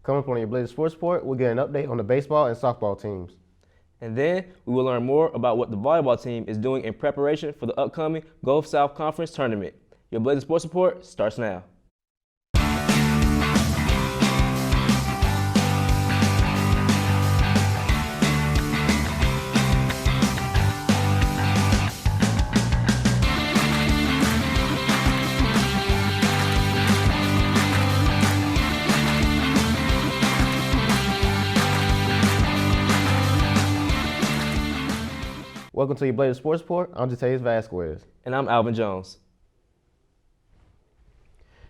Coming up on your Blazer Sports Report, we'll get an update on the baseball and softball teams. And then we will learn more about what the volleyball team is doing in preparation for the upcoming Gulf South Conference tournament. Your Blazer Sports Report starts now. Welcome to your Blazer Sports Report. I'm Untitled Vasquez. And I'm Alvin Jones.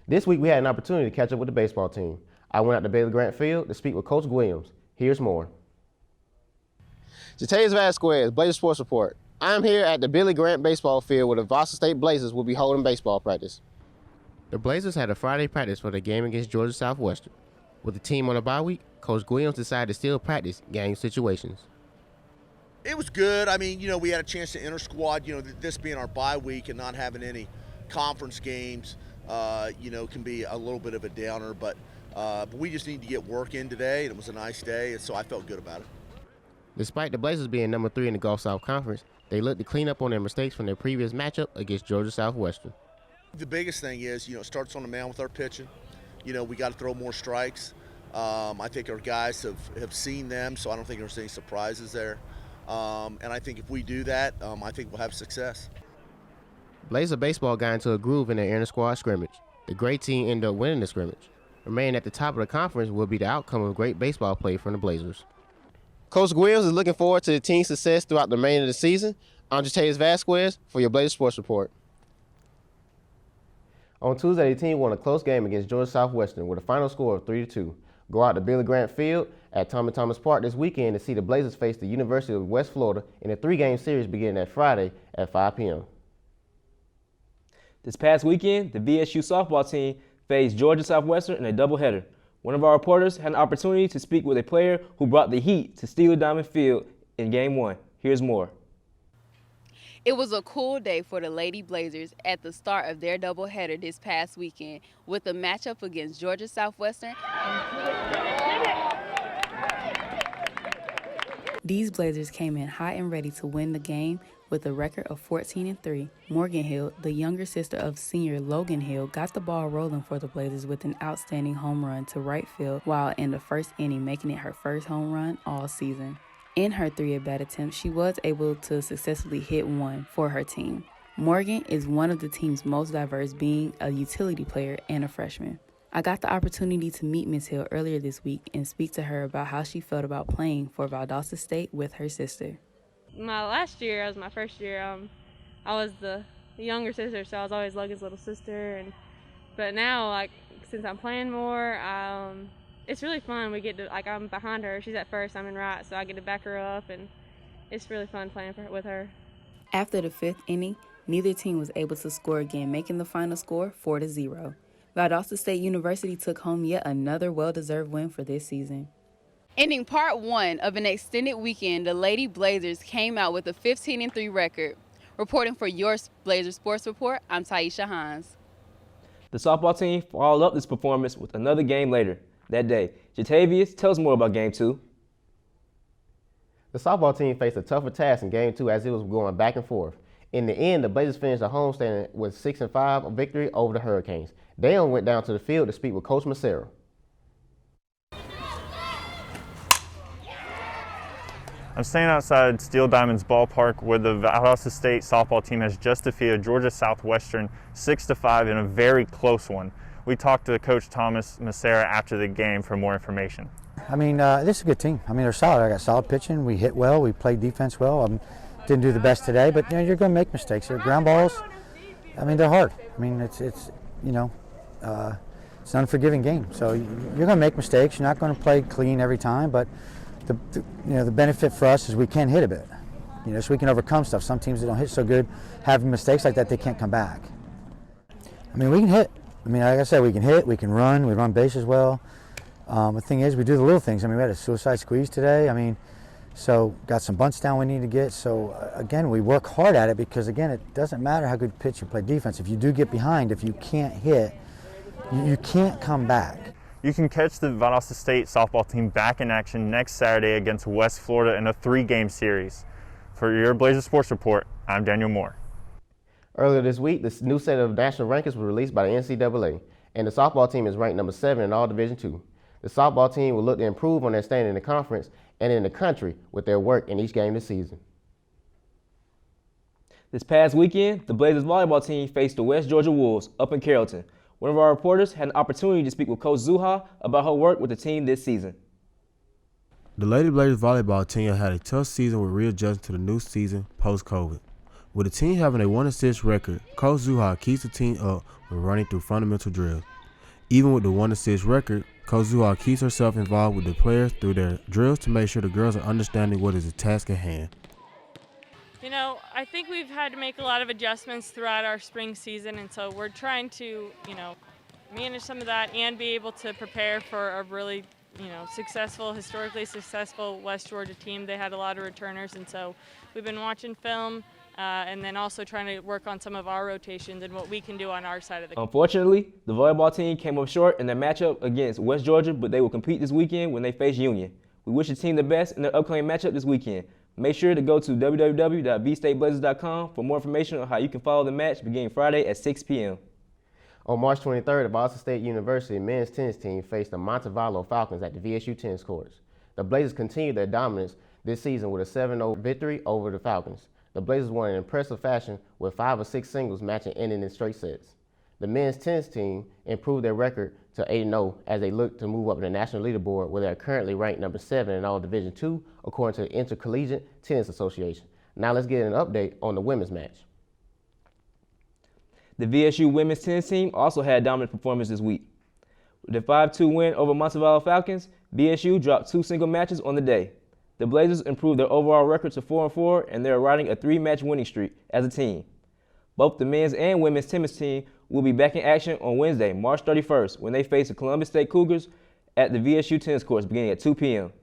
This week we had an opportunity to catch up with the baseball team. I went out to Bailey Grant Field to speak with Coach Williams. Here's more. Untitled Vasquez, Blazer Sports Report. I'm here at the Billy Grant baseball field where the Boston State Blazers will be holding baseball practice. The Blazers had a Friday practice for the game against Georgia Southwestern. With the team on a bye week, Coach Williams decided to still practice game situations. It was good. I mean, we had a chance to enter squad. This being our bye week and not having any conference games, can be a little bit of a downer. But we just need to get work in today, and it was a nice day, and so I felt good about it. Despite the Blazers being number 3 in the Gulf South Conference, they looked to clean up on their mistakes from their previous matchup against Georgia Southwestern. The biggest thing is, it starts on the mound with our pitching. We got to throw more strikes. I think our guys have seen them, so I don't think there's any surprises there. And I think if we do that, I think we'll have success. Blazer baseball got into a groove in their inter-squad scrimmage. The great team ended up winning the scrimmage. Remaining at the top of the conference will be the outcome of great baseball play from the Blazers. Coach Williams is looking forward to the team's success throughout the remainder of the season. I'm Untitled Vasquez for your Blazer Sports Report. On Tuesday, the team won a close game against Georgia Southwestern with a final score of 3-2. Go out to Billy Grant Field at Tommy Thomas Park this weekend to see the Blazers face the University of West Florida in a 3-game series beginning that Friday at 5 p.m. This past weekend, the VSU Softball team faced Georgia Southwestern in a doubleheader. One of our reporters had an opportunity to speak with a player who brought the heat to Steeler Diamond Field in Game 1. Here's more. It was a cool day for the Lady Blazers at the start of their doubleheader this past weekend with a matchup against Georgia Southwestern. These Blazers came in hot and ready to win the game with a record of 14-3. Morgan Hill, the younger sister of senior Logan Hill, got the ball rolling for the Blazers with an outstanding home run to right field while in the first inning making it her first home run all season. In her 3 at-bat attempt, she was able to successfully hit one for her team. Morgan is one of the team's most diverse, being a utility player and a freshman. I got the opportunity to meet Ms. Hill earlier this week and speak to her about how she felt about playing for Valdosta State with her sister. My last year, was my first year, I was the younger sister, so I was always Logan's little sister. But now, since I'm playing more, it's really fun. We get to, I'm behind her. She's at first, I'm in right, so I get to back her up, and it's really fun playing with her. After the 5th inning, neither team was able to score again, making the final score 4-0. Valdosta State University took home yet another well-deserved win for this season. Ending part 1 of an extended weekend, the Lady Blazers came out with a 15-3 record. Reporting for your Blazer Sports Report, I'm Taisha Hines. The softball team followed up this performance with another game later that day. Jatavius, tell us more about Game 2. The softball team faced a tougher task in Game 2 as it was going back and forth. In the end, the Blazers finished the homestand with 6-5 victory over the Hurricanes. Dale went down to the field to speak with Coach Massera. I'm standing outside Steel Diamonds Ballpark where the Valdosta State softball team has just defeated Georgia Southwestern 6-5 in a very close one. We talked to Coach Thomas Massera after the game for more information. This is a good team. They're solid. I got solid pitching. We hit well. We played defense well. Didn't do the best today, but you're going to make mistakes. They're ground balls. They're hard. It's an unforgiving game. So you're going to make mistakes. You're not going to play clean every time, but the benefit for us is we can hit a bit. So we can overcome stuff. Some teams that don't hit so good, having mistakes like that, they can't come back. We can hit. Like I said, we can hit, we can run, we run bases well. The thing is, we do the little things. We had a suicide squeeze today. So got some bunts down we need to get. So again, we work hard at it because again, it doesn't matter how good pitch you play defense. If you do get behind, if you can't hit, you can't come back. You can catch the Valdosta State softball team back in action next Saturday against West Florida in a 3-game series. For your Blazer Sports Report, I'm Daniel Moore. Earlier this week, the new set of national rankings was released by the NCAA, and the softball team is ranked number 7 in all Division II. The softball team will look to improve on their standing in the conference and in the country with their work in each game this season. This past weekend, the Blazers volleyball team faced the West Georgia Wolves up in Carrollton. One of our reporters had an opportunity to speak with Coach Zuha about her work with the team this season. The Lady Blazers volleyball team had a tough season with readjusting to the new season post-COVID. With the team having a 1-6 record, Coach Zuha keeps the team up when running through fundamental drills. Even with the 1-6 record, Coach Zuha keeps herself involved with the players through their drills to make sure the girls are understanding what is the task at hand. You know, I think we've had to make a lot of adjustments throughout our spring season, and so we're trying to, manage some of that and be able to prepare for a really, historically successful West Georgia team. They had a lot of returners, and so we've been watching film and then also trying to work on some of our rotations and what we can do on our side of the game. Unfortunately, the volleyball team came up short in their matchup against West Georgia, but they will compete this weekend when they face Union. We wish the team the best in their upcoming matchup this weekend. Make sure to go to www.vstateblazers.com for more information on how you can follow the match beginning Friday at 6 p.m. On March 23rd, the Boston State University men's tennis team faced the Montevallo Falcons at the VSU tennis courts. The Blazers continued their dominance this season with a 7-0 victory over the Falcons. The Blazers won in impressive fashion with 5 of 6 singles matching ending in straight sets. The men's tennis team improved their record to 8-0 as they look to move up the national leaderboard, where they are currently ranked number 7 in all Division II, according to the Intercollegiate Tennis Association. Now let's get an update on the women's match. The VSU women's tennis team also had a dominant performance this week. With a 5-2 win over Montevallo Falcons, VSU dropped 2 single matches on the day. The Blazers improved their overall record to 4-4, and they are riding a 3-match winning streak as a team. Both the men's and women's tennis team will be back in action on Wednesday, March 31st, when they face the Columbus State Cougars at the VSU tennis courts beginning at 2 p.m.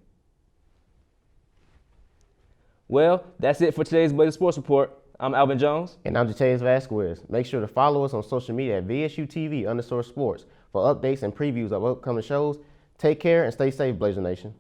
Well, that's it for today's Blazer Sports Report. I'm Alvin Jones. And I'm Jatavius Vasquez. Make sure to follow us on social media at VSUTV_sports for updates and previews of upcoming shows. Take care and stay safe, Blazer Nation.